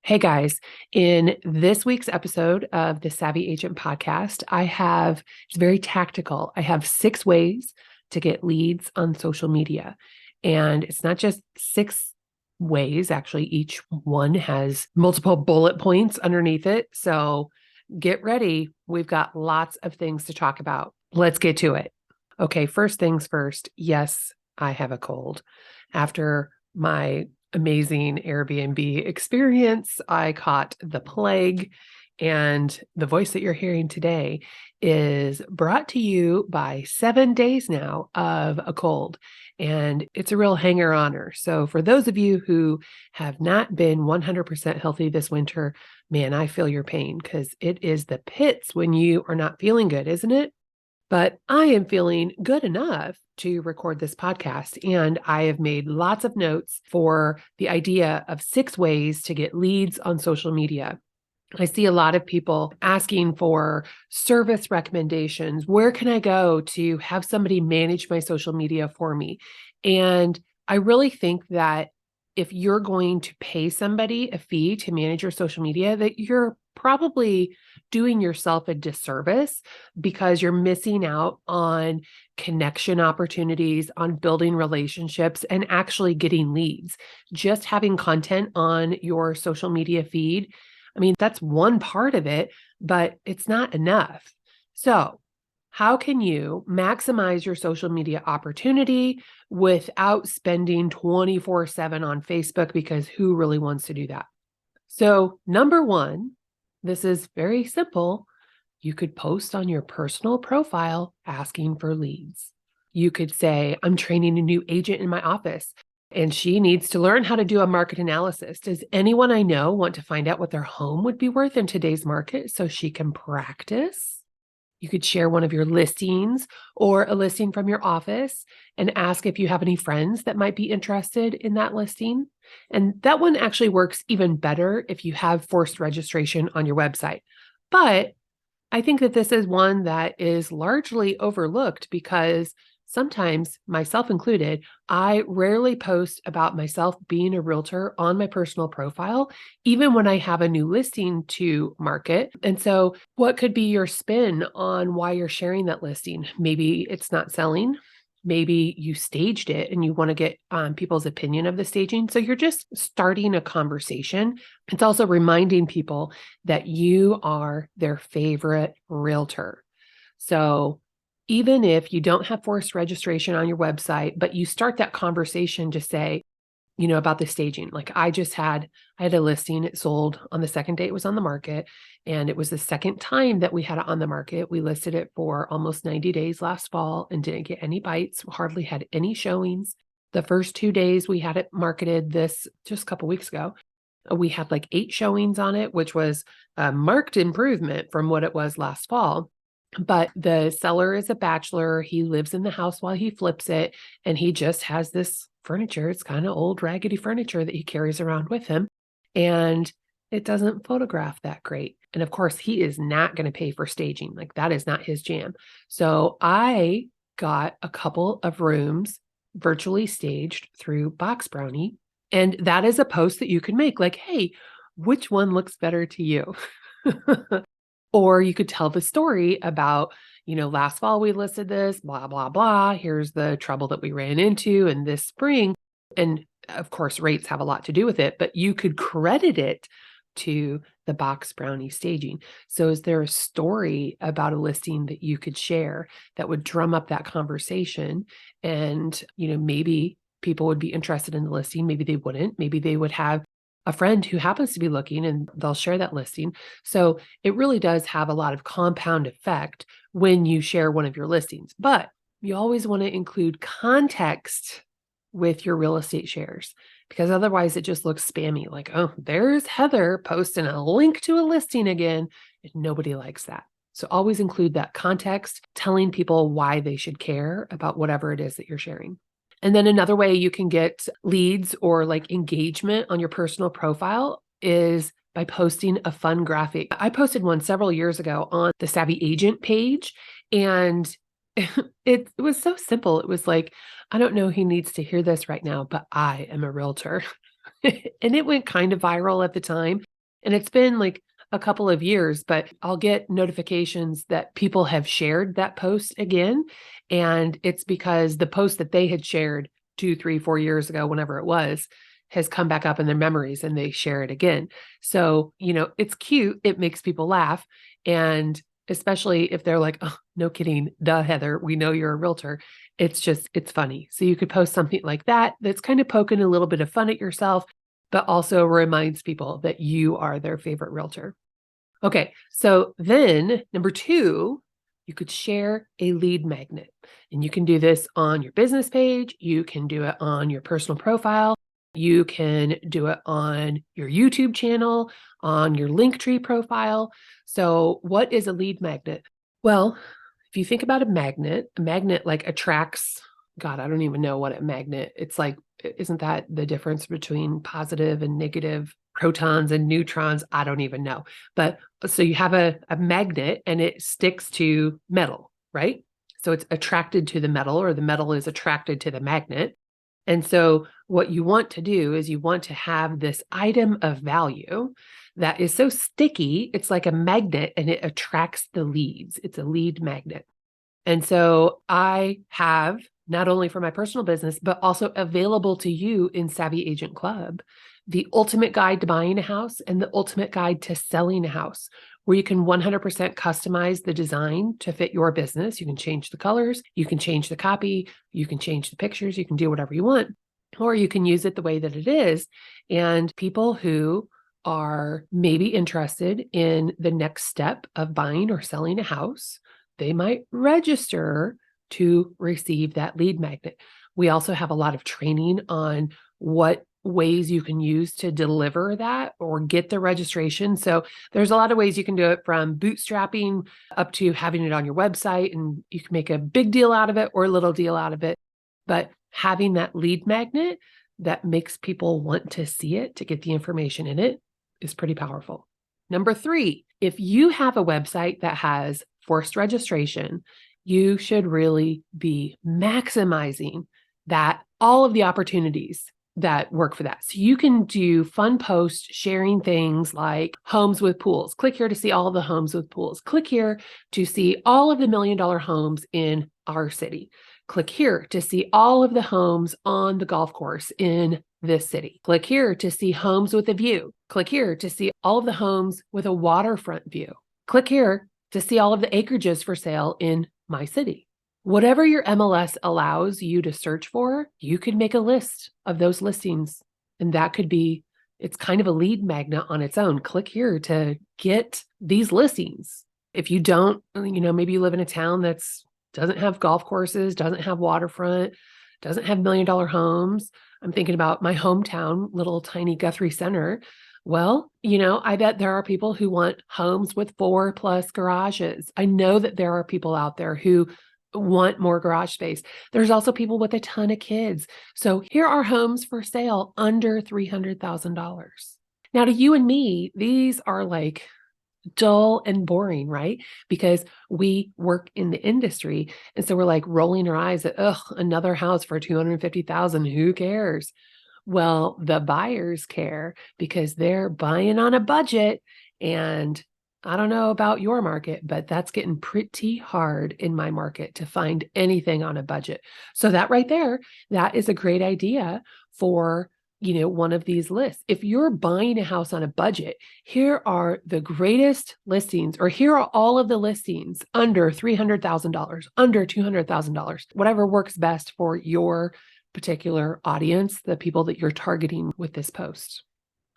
Hey guys, in this week's episode of the Savvy Agent podcast, it's very tactical. I have 6 ways to get leads on social media. And it's not just 6 ways, actually, each one has multiple bullet points underneath it. So get ready. We've got lots of things to talk about. Let's get to it. Okay, first things first. Yes, I have a cold. After my amazing Airbnb experience, I caught the plague, and the voice that you're hearing today is brought to you by 7 days now of a cold, and it's a real hanger-oner. So for those of you who have not been 100% healthy this winter, man, I feel your pain because it is the pits when you are not feeling good, isn't it? But I am feeling good enough to record this podcast, and I have made lots of notes for the idea of 6 ways to get leads on social media. I see a lot of people asking for service recommendations. Where can I go to have somebody manage my social media for me? And I really think that if you're going to pay somebody a fee to manage your social media, that you're probably doing yourself a disservice because you're missing out on connection opportunities, on building relationships, and actually getting leads. Just having content on your social media feed, I mean, that's one part of it, but it's not enough. So, how can you maximize your social media opportunity without spending 24/7 on Facebook? Because who really wants to do that? So, number one, this is very simple. You could post on your personal profile asking for leads. You could say, I'm training a new agent in my office and she needs to learn how to do a market analysis. Does anyone I know want to find out what their home would be worth in today's market so she can practice? You could share one of your listings or a listing from your office and ask if you have any friends that might be interested in that listing. And that one actually works even better if you have forced registration on your website. But I think that this is one that is largely overlooked because sometimes, myself included, I rarely post about myself being a realtor on my personal profile, even when I have a new listing to market. And so, what could be your spin on why you're sharing that listing? Maybe it's not selling. Maybe you staged it and you want to get people's opinion of the staging. So you're just starting a conversation. It's also reminding people that you are their favorite realtor. So even if you don't have forced registration on your website, but you start that conversation to say, about the staging. Like I had a listing, it sold on the second day it was on the market. And it was the second time that we had it on the market. We listed it for almost 90 days last fall and didn't get any bites, hardly had any showings. The first 2 days we had it marketed this just a couple weeks ago. We had like 8 showings on it, which was a marked improvement from what it was last fall. But the seller is a bachelor. He lives in the house while he flips it, and he just has this furniture. It's kind of old, raggedy furniture that he carries around with him, and it doesn't photograph that great. And of course, he is not going to pay for staging. Like that is not his jam. So I got a couple of rooms virtually staged through Box Brownie, and that is a post that you can make. Like, hey, which one looks better to you? Or you could tell the story about, last fall we listed this, blah, blah, blah. Here's the trouble that we ran into in this spring. And of course, rates have a lot to do with it, but you could credit it to the Box Brownie staging. So is there a story about a listing that you could share that would drum up that conversation? And, maybe people would be interested in the listing. Maybe they wouldn't. Maybe they would have a friend who happens to be looking and they'll share that listing. So it really does have a lot of compound effect when you share one of your listings, but you always want to include context with your real estate shares because otherwise it just looks spammy. Like, oh, there's Heather posting a link to a listing again. And nobody likes that. So always include that context, telling people why they should care about whatever it is that you're sharing. And then another way you can get leads or like engagement on your personal profile is by posting a fun graphic. I posted one several years ago on the Savvy Agent page, and it was so simple. It was like, I don't know who needs to hear this right now, but I am a realtor. And it went kind of viral at the time. And it's been like a couple of years, but I'll get notifications that people have shared that post again. And it's because the post that they had shared 2, 3, 4 years ago, whenever it was, has come back up in their memories and they share it again. So, it's cute. It makes people laugh. And especially if they're like, oh, no kidding. Duh, Heather, we know you're a realtor. It's funny. So you could post something like that that's kind of poking a little bit of fun at yourself, but also reminds people that you are their favorite realtor. Okay, so then number 2, you could share a lead magnet. And you can do this on your business page. You can do it on your personal profile. You can do it on your YouTube channel, on your Linktree profile. So what is a lead magnet? Well, if you think about a magnet like attracts, God, I don't even know what a magnet, it's like, isn't that the difference between positive and negative protons and neutrons? I don't even know. But so you have a magnet and it sticks to metal, right? So it's attracted to the metal, or the metal is attracted to the magnet. And so what you want to do is you want to have this item of value that is so sticky, it's like a magnet and it attracts the leads. It's a lead magnet. And so I have, not only for my personal business, but also available to you in Savvy Agent Club, the ultimate guide to buying a house and the ultimate guide to selling a house, where you can 100% customize the design to fit your business. You can change the colors, you can change the copy, you can change the pictures, you can do whatever you want, or you can use it the way that it is. And people who are maybe interested in the next step of buying or selling a house, they might register to receive that lead magnet. We also have a lot of training on what ways you can use to deliver that or get the registration. So there's a lot of ways you can do it, from bootstrapping up to having it on your website, and you can make a big deal out of it or a little deal out of it. But having that lead magnet that makes people want to see it, to get the information in it, is pretty powerful. Number 3, if you have a website that has forced registration, you should really be maximizing that, all of the opportunities that work for that. So you can do fun posts sharing things like homes with pools. Click here to see all of the homes with pools. Click here to see all of the $1 million homes in our city. Click here to see all of the homes on the golf course in this city. Click here to see homes with a view. Click here to see all of the homes with a waterfront view. Click here to see all of the acreages for sale in my city. Whatever your MLS allows you to search for, you could make a list of those listings. And that could be, it's kind of a lead magnet on its own. Click here to get these listings. If you don't, maybe you live in a town that's doesn't have golf courses, doesn't have waterfront, doesn't have $1 million homes. I'm thinking about my hometown, little tiny Guthrie Center. Well, I bet there are people who want homes with 4+ garages. I know that there are people out there who want more garage space. There's also people with a ton of kids. So here are homes for sale under $300,000. Now, to you and me, these are like dull and boring, right? Because we work in the industry. And so we're like rolling our eyes at, another house for $250,000. Who cares? Well, the buyers care, because they're buying on a budget. And I don't know about your market, but that's getting pretty hard in my market to find anything on a budget. So that right there, that is a great idea for one of these lists. If you're buying a house on a budget, here are the greatest listings, or here are all of the listings under $300,000, under $200,000, whatever works best for your particular audience, the people that you're targeting with this post.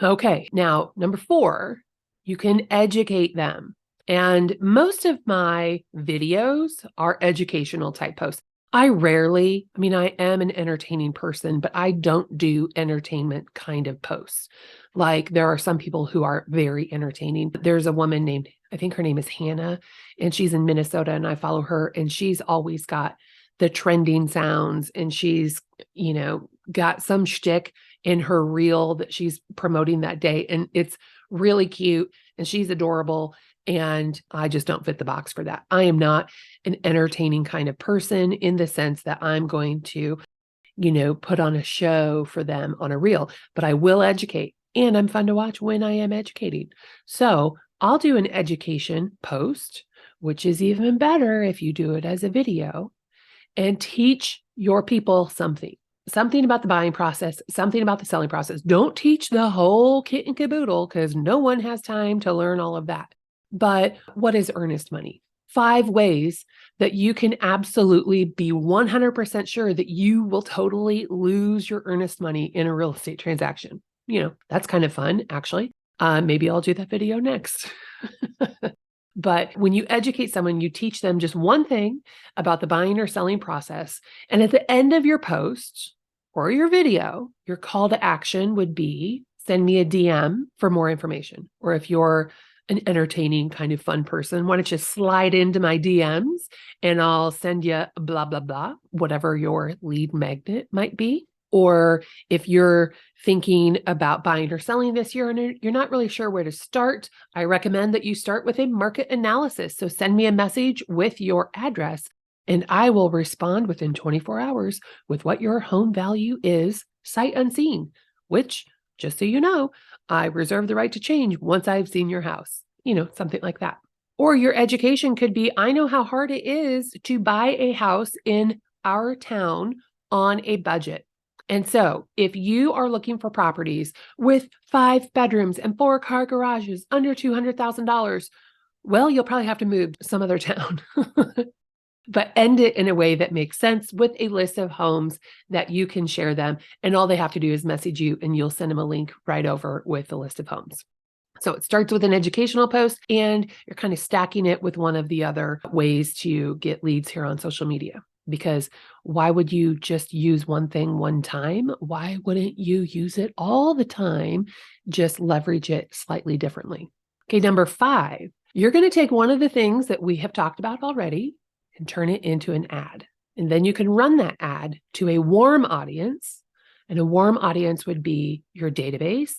Okay, now number 4, you can educate them. And most of my videos are educational type posts. I am an entertaining person, but I don't do entertainment kind of posts. Like, there are some people who are very entertaining. There's a woman named, I think her name is Hannah, and she's in Minnesota, and I follow her, and she's always got the trending sounds, and she's, got some shtick in her reel that she's promoting that day. And it's really cute, and she's adorable. And I just don't fit the box for that. I am not an entertaining kind of person, in the sense that I'm going to, put on a show for them on a reel, but I will educate. and I'm fun to watch when I am educating. So I'll do an education post, which is even better if you do it as a video, and teach your people something about the buying process, something about the selling process. Don't teach the whole kit and caboodle because no one has time to learn all of that. But what is earnest money? 5 ways that you can absolutely be 100% sure that you will totally lose your earnest money in a real estate transaction. That's kind of fun, actually. Maybe I'll do that video next. But when you educate someone, you teach them just one thing about the buying or selling process. And at the end of your post or your video, your call to action would be send me a DM for more information. Or if you're an entertaining kind of fun person, why don't you slide into my DMs and I'll send you blah, blah, blah, whatever your lead magnet might be. Or if you're thinking about buying or selling this year and you're not really sure where to start, I recommend that you start with a market analysis. So send me a message with your address and I will respond within 24 hours with what your home value is sight unseen, which, just so you know, I reserve the right to change once I've seen your house, something like that. Or your education could be, I know how hard it is to buy a house in our town on a budget. And so if you are looking for properties with 5 bedrooms and 4-car garages under $200,000, well, you'll probably have to move to some other town. But end it in a way that makes sense with a list of homes that you can share them. And all they have to do is message you and you'll send them a link right over with the list of homes. So it starts with an educational post and you're kind of stacking it with one of the other ways to get leads here on social media. Because why would you just use one thing one time? Why wouldn't you use it all the time? Just leverage it slightly differently. Okay, number 5, you're going to take one of the things that we have talked about already and turn it into an ad. And then you can run that ad to a warm audience. And a warm audience would be your database,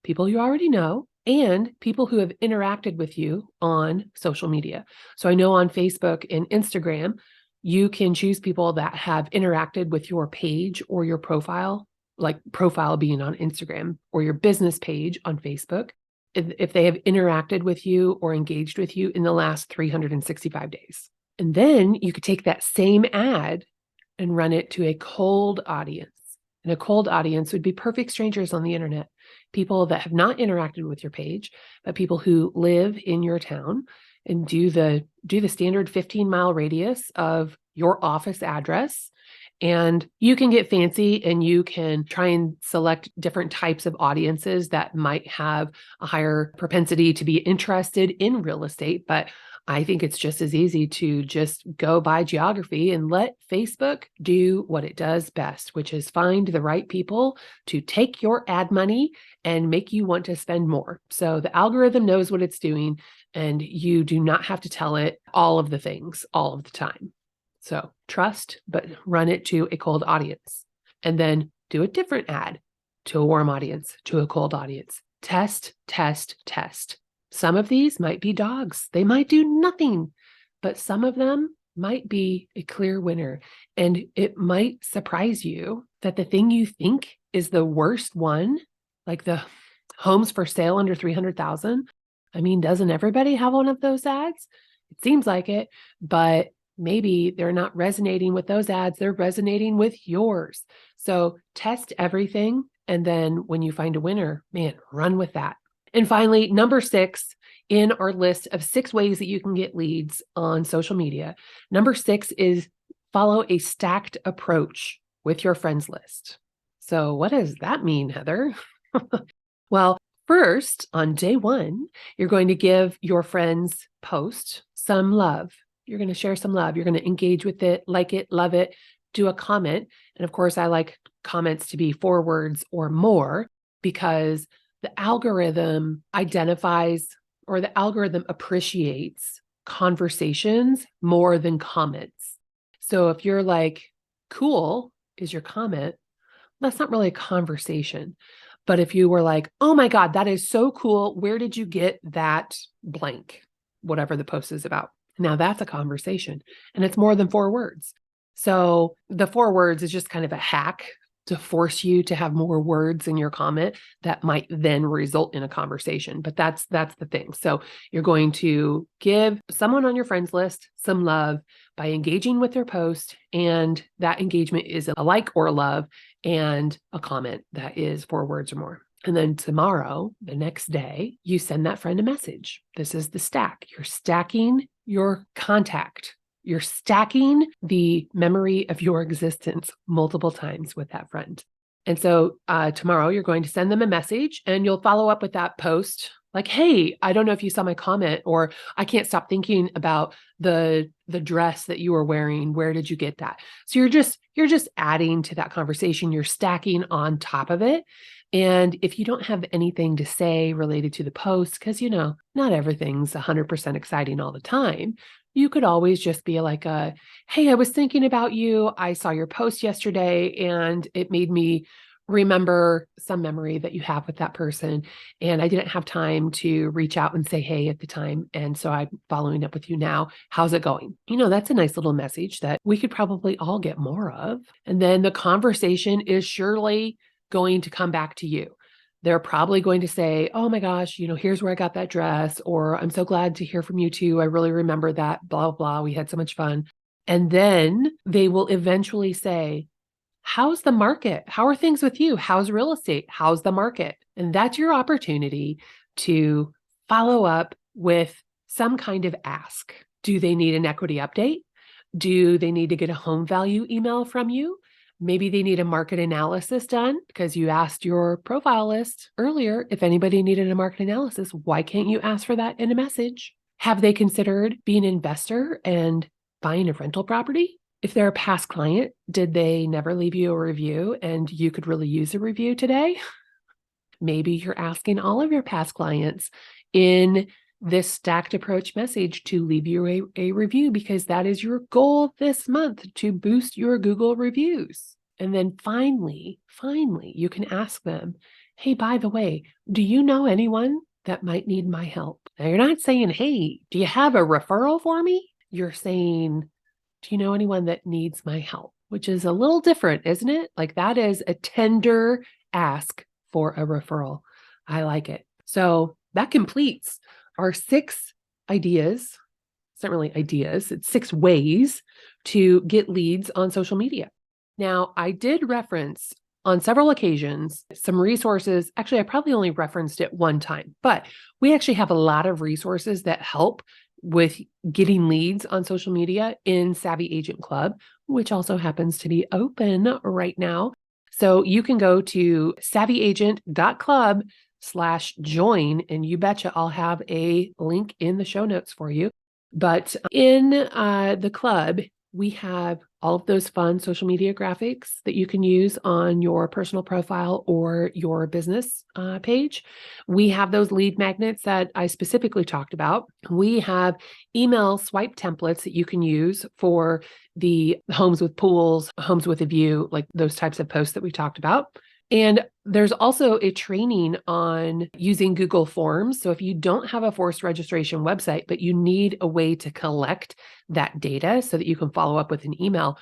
people you already know, and people who have interacted with you on social media. So I know on Facebook and Instagram, you can choose people that have interacted with your page or your profile, like profile being on Instagram, or your business page on Facebook, if they have interacted with you or engaged with you in the last 365 days. And then you could take that same ad and run it to a cold audience. And a cold audience would be perfect strangers on the internet, people that have not interacted with your page, but people who live in your town and do the standard 15-mile radius of your office address. And you can get fancy and you can try and select different types of audiences that might have a higher propensity to be interested in real estate. But I think it's just as easy to just go by geography and let Facebook do what it does best, which is find the right people to take your ad money and make you want to spend more. So the algorithm knows what it's doing and you do not have to tell it all of the things all of the time. So trust, but run it to a cold audience and then do a different ad to a warm audience, to a cold audience. Test, test, test. Some of these might be dogs. They might do nothing, but some of them might be a clear winner. And it might surprise you that the thing you think is the worst one, like the homes for sale under 300,000. I mean, doesn't everybody have one of those ads? It seems like it, but maybe they're not resonating with those ads. They're resonating with yours. So test everything. And then when you find a winner, man, run with that. And finally, number 6 in our list of 6 ways that you can get leads on social media. Number 6 is follow a stacked approach with your friends list. So what does that mean, Heather? Well, first, on day 1, you're going to give your friends' post some love. You're going to share some love. You're going to engage with it, like it, love it, do a comment. And of course, I like comments to be 4 words or more because the algorithm identifies or the algorithm appreciates conversations more than comments. So if you're like, cool is your comment, that's not really a conversation. But if you were like, oh my God, that is so cool. Where did you get that blank? Whatever the post is about. Now that's a conversation and it's more than 4 words. So the 4 words is just kind of a hack to force you to have more words in your comment that might then result in a conversation. But that's the thing. So you're going to give someone on your friends list some love by engaging with their post, and that engagement is a like or a love and a comment that is 4 words or more. And then tomorrow, the next day, you send that friend a message. This is the stack. You're stacking your contact. You're stacking the memory of your existence multiple times with that friend. And so tomorrow you're going to send them a message and you'll follow up with that post like, hey, I don't know if you saw my comment, or I can't stop thinking about the dress that you were wearing. Where did you get that? So you're just adding to that conversation. You're stacking on top of it. And if you don't have anything to say related to the post, because, not everything's 100% exciting all the time, you could always just be like, hey, I was thinking about you. I saw your post yesterday and it made me remember some memory that you have with that person. And I didn't have time to reach out and say, hey, at the time. And so I'm following up with you now. How's it going? That's a nice little message that we could probably all get more of. And then the conversation is surely going to come back to you. They're probably going to say, oh my gosh, here's where I got that dress, or I'm so glad to hear from you too. I really remember that, blah, blah. We had so much fun. And then they will eventually say, how's the market? How are things with you? How's real estate? How's the market? And that's your opportunity to follow up with some kind of ask. Do they need an equity update? Do they need to get a home value email from you? Maybe they need a market analysis done because you asked your profile list earlier if anybody needed a market analysis. Why can't you ask for that in a message? Have they considered being an investor and buying a rental property? If they're a past client, did they never leave you a review and you could really use a review today? Maybe you're asking all of your past clients in this stacked approach message to leave you a review because that is your goal this month, to boost your Google reviews. And then finally, you can ask them, hey, by the way, do you know anyone that might need my help? Now, you're not saying, hey, do you have a referral for me? You're saying, do you know anyone that needs my help? Which is a little different, isn't it? Like that is a tender ask for a referral. I like it. So that completes our 6 ideas. It's not really ideas, it's 6 ways to get leads on social media. Now, I did reference on several occasions some resources. Actually, I probably only referenced it one time, but we actually have a lot of resources that help with getting leads on social media in Savvy Agent Club, which also happens to be open right now. So you can go to savvyagent.club/join, and you betcha I'll have a link in the show notes for you. But in the club, we have all of those fun social media graphics that you can use on your personal profile or your business page. We have those lead magnets that I specifically talked about. We have email swipe templates that you can use for the homes with pools, homes with a view, like those types of posts that we talked about. And there's also a training on using Google Forms. So if you don't have a forced registration website, but you need a way to collect that data so that you can follow up with an email,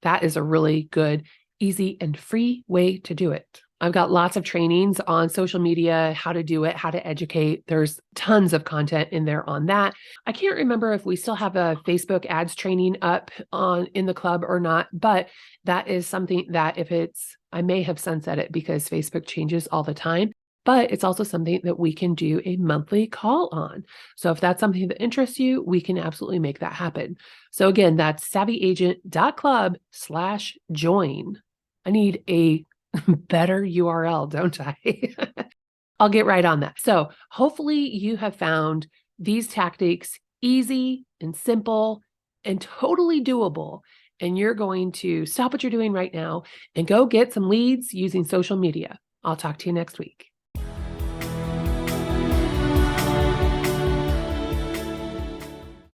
that is a really good, easy, and free way to do it. I've got lots of trainings on social media, how to do it, how to educate. There's tons of content in there on that. I can't remember if we still have a Facebook ads training up in the club or not, but that is something that I may have sunset it because Facebook changes all the time, but it's also something that we can do a monthly call on. So if that's something that interests you, we can absolutely make that happen. So again, that's savvyagent.club/join. I need a better URL, don't I? I'll get right on that. So hopefully you have found these tactics easy and simple and totally doable. And you're going to stop what you're doing right now and go get some leads using social media. I'll talk to you next week.